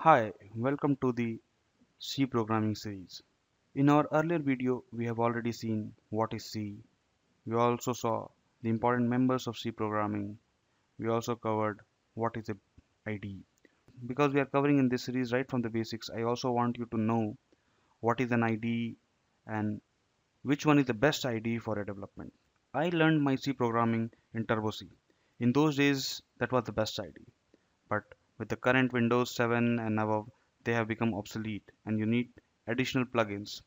Hi, welcome to the C programming series. In our earlier video, we have already seen what is C. We also saw the important members of C programming. We also covered what is a IDE. Because we are covering in this series right from the basics, I also want you to know what is an IDE and which one is the best IDE for a development. I learned my C programming in Turbo C. In those days, that was the best IDE. But with the current Windows 7 and above, they have become obsolete and you need additional plugins.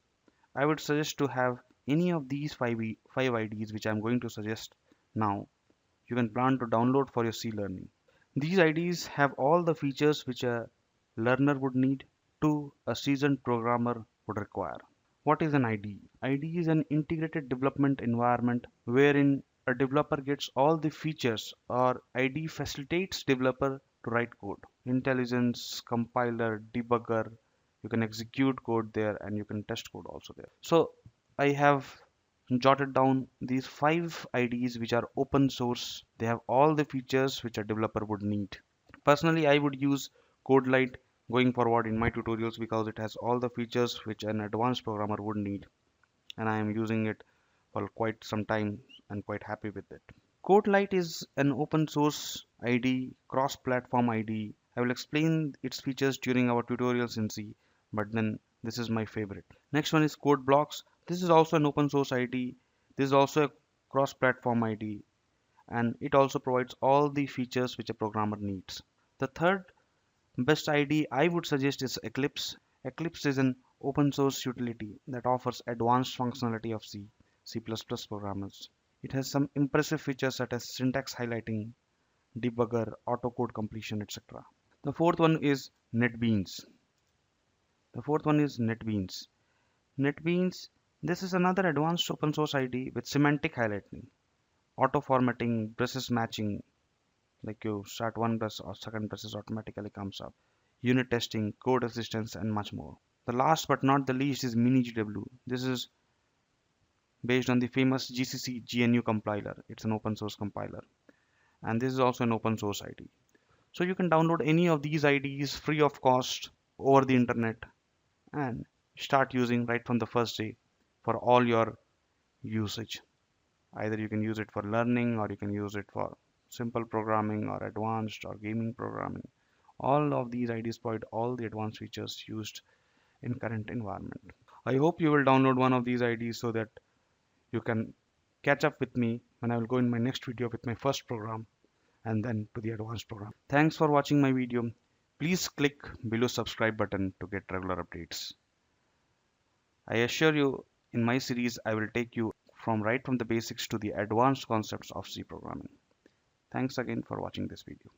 I would suggest to have any of these five IDs which I'm going to suggest now. You can plan to download for your C learning. These IDs have all the features which a learner would need to a seasoned programmer would require. What is an IDE? IDE is an integrated development environment wherein a developer gets all the features or IDE facilitates developer to write code. Intelligence, compiler, debugger, you can execute code there and you can test code also there. So I have jotted down these five IDEs which are open source. They have all the features which a developer would need. Personally, I would use CodeLite going forward in my tutorials because it has all the features which an advanced programmer would need, and I am using it for quite some time and quite happy with it. CodeLite is an open source IDE, cross-platform IDE. I will explain its features during our tutorials in C, but then this is my favorite. Next one is CodeBlocks. This is also an open source IDE. This is also a cross-platform IDE, and it also provides all the features which a programmer needs. The third best IDE I would suggest is Eclipse. Eclipse is an open source utility that offers advanced functionality of C, C++ programmers. It has some impressive features such as syntax highlighting, debugger, auto code completion, etc. The fourth one is NetBeans. The fourth one is NetBeans. NetBeans, this is another advanced open source IDE with semantic highlighting, auto formatting, braces matching, like you start one brush or second brushes automatically comes up, unit testing, code assistance, and much more. The last but not the least is MiniGW. This is based on the famous GCC GNU compiler. It's an open source compiler, and this is also an open source IDE. So you can download any of these IDEs free of cost over the internet and start using right from the first day for all your usage. Either you can use it for learning or you can use it for simple programming or advanced or gaming programming. All of these IDs provide all the advanced features used in current environment. I hope you will download one of these IDs so that you can catch up with me when I will go in my next video with my first program and then to the advanced program. Thanks for watching my video. Please click below subscribe button to get regular updates. I assure you in my series I will take you from right from the basics to the advanced concepts of C programming. Thanks again for watching this video.